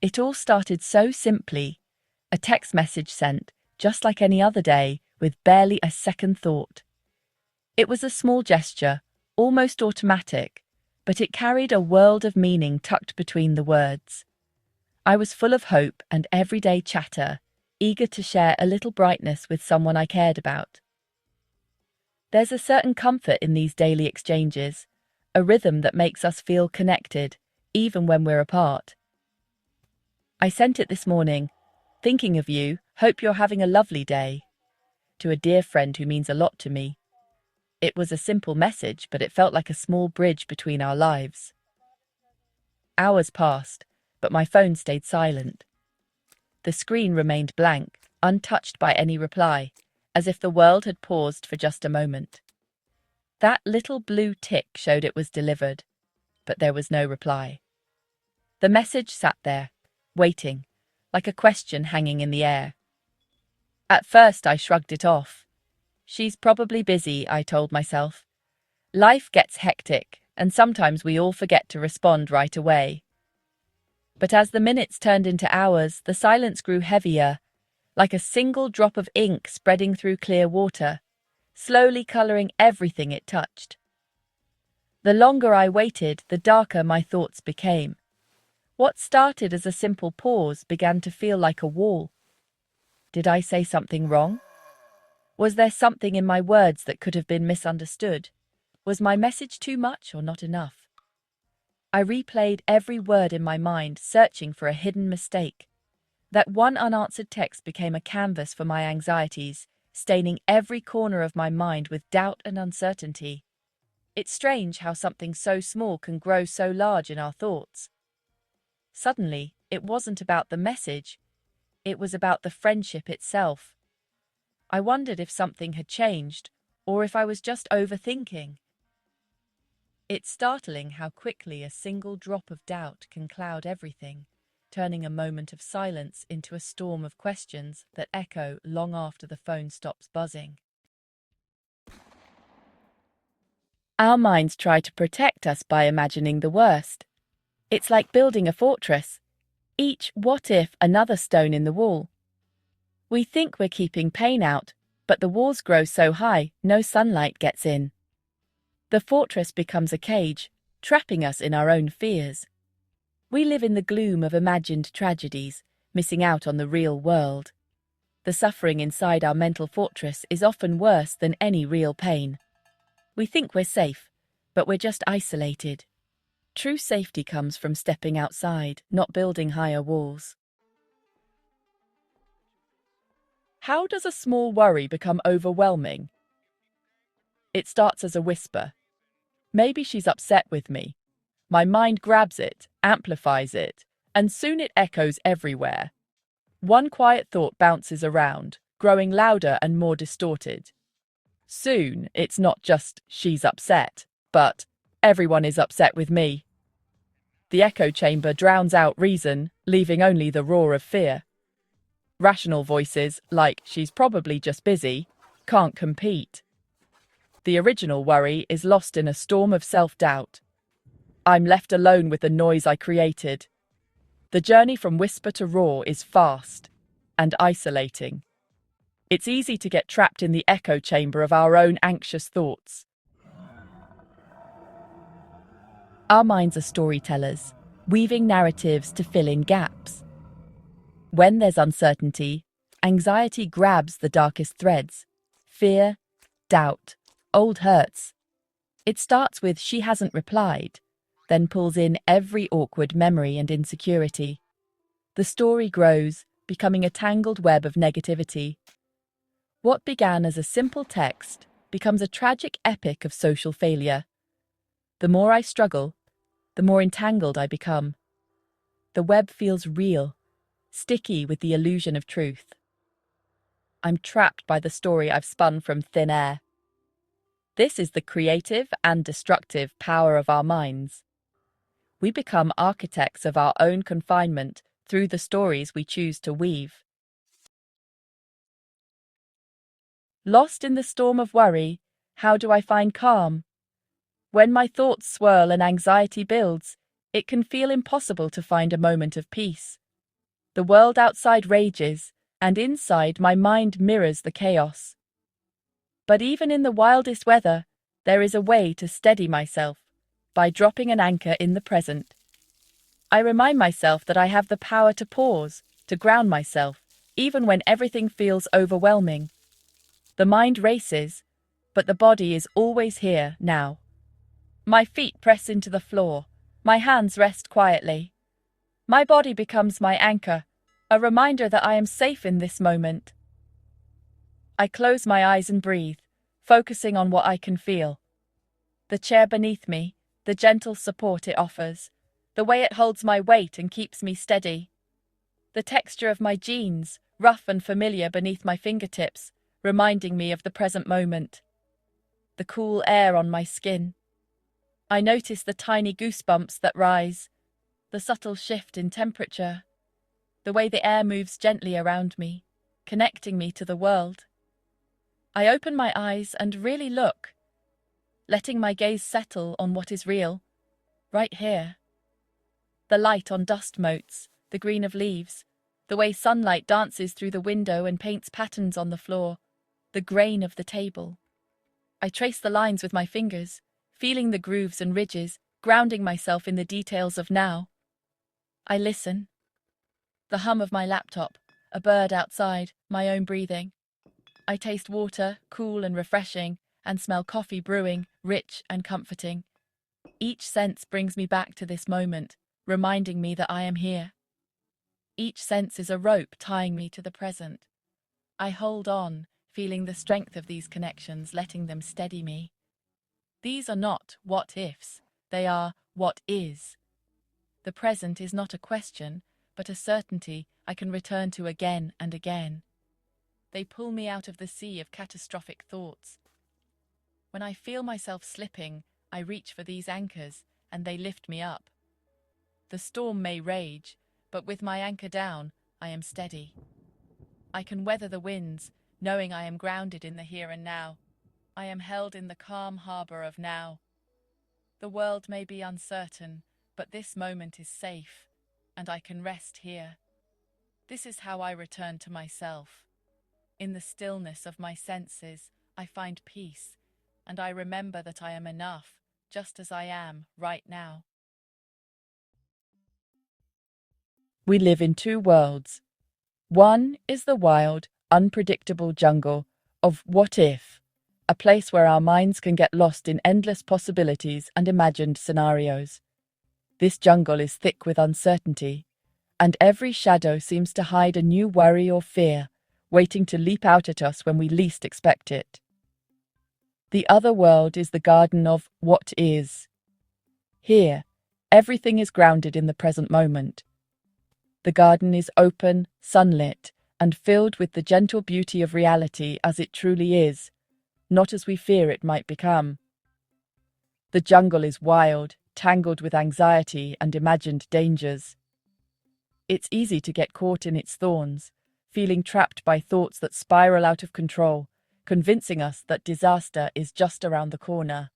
It all started so simply. A text message sent, just like any other day, with barely a second thought. It was a small gesture, almost automatic, but it carried a world of meaning tucked between the words. I was full of hope and everyday chatter, eager to share a little brightness with someone I cared about. There's a certain comfort in these daily exchanges, a rhythm that makes us feel connected, even when we're apart. I sent it this morning. Thinking of you, hope you're having a lovely day. To a dear friend who means a lot to me. It was a simple message, but it felt like a small bridge between our lives. Hours passed, but my phone stayed silent. The screen remained blank, untouched by any reply, as if the world had paused for just a moment. That little blue tick showed it was delivered, but there was no reply. The message sat there, waiting, like a question hanging in the air. At first I shrugged it off. She's probably busy, I told myself. Life gets hectic, and sometimes we all forget to respond right away. But as the minutes turned into hours, the silence grew heavier, like a single drop of ink spreading through clear water, slowly colouring everything it touched. The longer I waited, the darker my thoughts became. What started as a simple pause began to feel like a wall. Did I say something wrong? Was there something in my words that could have been misunderstood? Was my message too much or not enough? I replayed every word in my mind, searching for a hidden mistake. That one unanswered text became a canvas for my anxieties, staining every corner of my mind with doubt and uncertainty. It's strange how something so small can grow so large in our thoughts. Suddenly, it wasn't about the message, it was about the friendship itself. I wondered if something had changed, or if I was just overthinking. It's startling how quickly a single drop of doubt can cloud everything, turning a moment of silence into a storm of questions that echo long after the phone stops buzzing. Our minds try to protect us by imagining the worst. It's like building a fortress. Each what if another stone in the wall. We think we're keeping pain out, but the walls grow so high no sunlight gets in. The fortress becomes a cage, trapping us in our own fears. We live in the gloom of imagined tragedies, missing out on the real world. The suffering inside our mental fortress is often worse than any real pain. We think we're safe, but we're just isolated. True safety comes from stepping outside, not building higher walls. How does a small worry become overwhelming? It starts as a whisper. Maybe she's upset with me. My mind grabs it, amplifies it, and soon it echoes everywhere. One quiet thought bounces around, growing louder and more distorted. Soon, it's not just she's upset, but everyone is upset with me. The echo chamber drowns out reason, leaving only the roar of fear. Rational voices, like she's probably just busy, can't compete. The original worry is lost in a storm of self-doubt. I'm left alone with the noise I created. The journey from whisper to roar is fast and isolating. It's easy to get trapped in the echo chamber of our own anxious thoughts. Our minds are storytellers, weaving narratives to fill in gaps. When there's uncertainty, anxiety grabs the darkest threads. Fear, doubt, old hurts. It starts with "she hasn't replied," then pulls in every awkward memory and insecurity. The story grows, becoming a tangled web of negativity. What began as a simple text becomes a tragic epic of social failure. The more I struggle, the more entangled I become. The web feels real, sticky with the illusion of truth. I'm trapped by the story I've spun from thin air. This is the creative and destructive power of our minds. We become architects of our own confinement through the stories we choose to weave. Lost in the storm of worry, how do I find calm? When my thoughts swirl and anxiety builds, it can feel impossible to find a moment of peace. The world outside rages, and inside my mind mirrors the chaos. But even in the wildest weather, there is a way to steady myself, by dropping an anchor in the present. I remind myself that I have the power to pause, to ground myself, even when everything feels overwhelming. The mind races, but the body is always here, now. My feet press into the floor, my hands rest quietly. My body becomes my anchor, a reminder that I am safe in this moment. I close my eyes and breathe, focusing on what I can feel. The chair beneath me, the gentle support it offers, the way it holds my weight and keeps me steady. The texture of my jeans, rough and familiar beneath my fingertips, reminding me of the present moment. The cool air on my skin. I notice the tiny goosebumps that rise, the subtle shift in temperature, the way the air moves gently around me, connecting me to the world. I open my eyes and really look, letting my gaze settle on what is real, right here. The light on dust motes, the green of leaves, the way sunlight dances through the window and paints patterns on the floor, the grain of the table. I trace the lines with my fingers, feeling the grooves and ridges, grounding myself in the details of now. I listen. The hum of my laptop, a bird outside, my own breathing. I taste water, cool and refreshing, and smell coffee brewing, rich and comforting. Each sense brings me back to this moment, reminding me that I am here. Each sense is a rope tying me to the present. I hold on, feeling the strength of these connections, letting them steady me. These are not what-ifs, they are what is. The present is not a question, but a certainty I can return to again and again. They pull me out of the sea of catastrophic thoughts. When I feel myself slipping, I reach for these anchors, and they lift me up. The storm may rage, but with my anchor down, I am steady. I can weather the winds, knowing I am grounded in the here and now. I am held in the calm harbor of now. The world may be uncertain, but this moment is safe, and I can rest here. This is how I return to myself. In the stillness of my senses, I find peace, and I remember that I am enough, just as I am right now. We live in two worlds. One is the wild, unpredictable jungle of what if, a place where our minds can get lost in endless possibilities and imagined scenarios. This jungle is thick with uncertainty, and every shadow seems to hide a new worry or fear, waiting to leap out at us when we least expect it. The other world is the garden of what is. Here, everything is grounded in the present moment. The garden is open, sunlit, and filled with the gentle beauty of reality as it truly is, not as we fear it might become. The jungle is wild, tangled with anxiety and imagined dangers. It's easy to get caught in its thorns, feeling trapped by thoughts that spiral out of control, convincing us that disaster is just around the corner.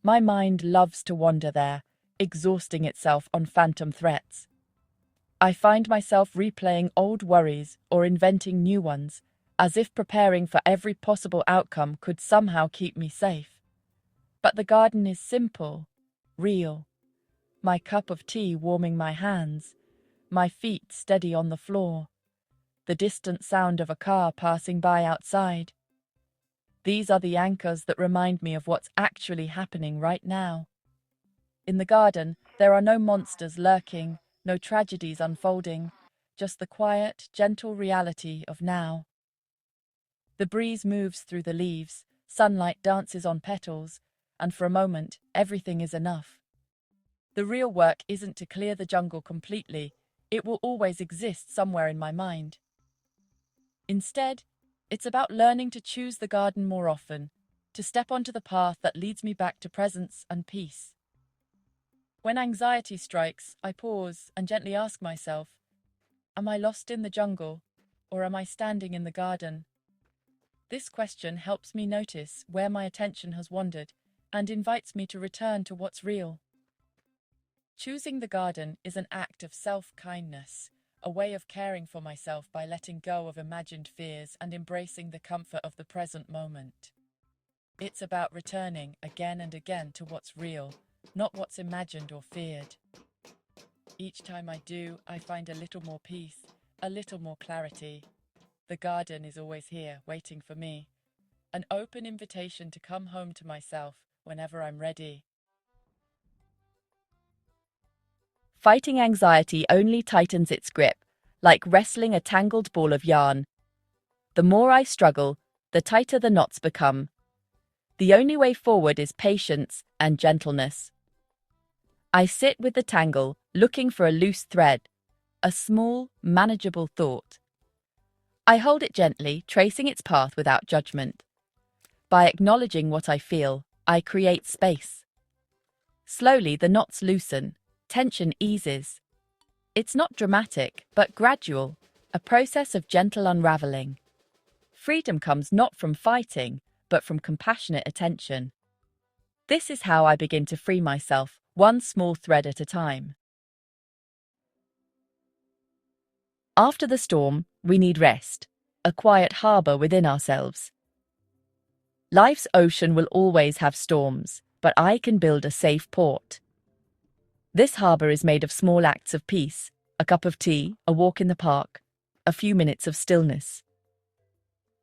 My mind loves to wander there, exhausting itself on phantom threats. I find myself replaying old worries or inventing new ones, as if preparing for every possible outcome could somehow keep me safe. But the garden is simple, real. My cup of tea warming my hands, my feet steady on the floor, the distant sound of a car passing by outside. These are the anchors that remind me of what's actually happening right now. In the garden, there are no monsters lurking, no tragedies unfolding, just the quiet, gentle reality of now. The breeze moves through the leaves, sunlight dances on petals, and for a moment, everything is enough. The real work isn't to clear the jungle completely, it will always exist somewhere in my mind. Instead, it's about learning to choose the garden more often, to step onto the path that leads me back to presence and peace. When anxiety strikes, I pause and gently ask myself, am I lost in the jungle, or am I standing in the garden? This question helps me notice where my attention has wandered and invites me to return to what's real. Choosing the garden is an act of self-kindness, a way of caring for myself by letting go of imagined fears and embracing the comfort of the present moment. It's about returning again and again to what's real, not what's imagined or feared. Each time I do, I find a little more peace, a little more clarity. The garden is always here, waiting for me. An open invitation to come home to myself whenever I'm ready. Fighting anxiety only tightens its grip, like wrestling a tangled ball of yarn. The more I struggle, the tighter the knots become. The only way forward is patience and gentleness. I sit with the tangle, looking for a loose thread, a small, manageable thought. I hold it gently, tracing its path without judgment. By acknowledging what I feel, I create space. Slowly, the knots loosen, tension eases. It's not dramatic, but gradual, a process of gentle unraveling. Freedom comes not from fighting, but from compassionate attention. This is how I begin to free myself, one small thread at a time. After the storm, we need rest, a quiet harbor within ourselves. Life's ocean will always have storms, but I can build a safe port. This harbor is made of small acts of peace, a cup of tea, a walk in the park, a few minutes of stillness.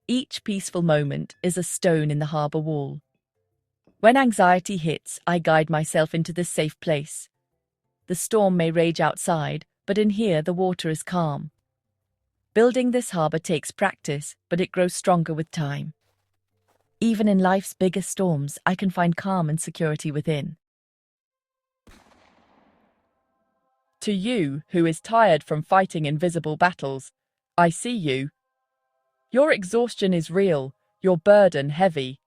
Each peaceful moment is a stone in the harbor wall. When anxiety hits, I guide myself into this safe place. The storm may rage outside, but in here the water is calm. Building this harbor takes practice, but it grows stronger with time. Even in life's biggest storms, I can find calm and security within. To you, who is tired from fighting invisible battles, I see you. Your exhaustion is real, your burden heavy.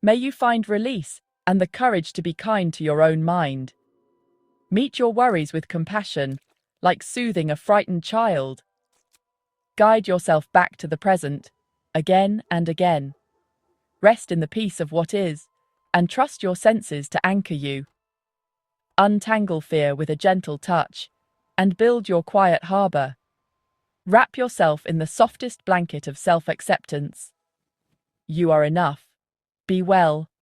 May you find release and the courage to be kind to your own mind. Meet your worries with compassion, like soothing a frightened child. Guide yourself back to the present, again and again. Rest in the peace of what is, and trust your senses to anchor you. Untangle fear with a gentle touch, and build your quiet harbor. Wrap yourself in the softest blanket of self-acceptance. You are enough. Be well.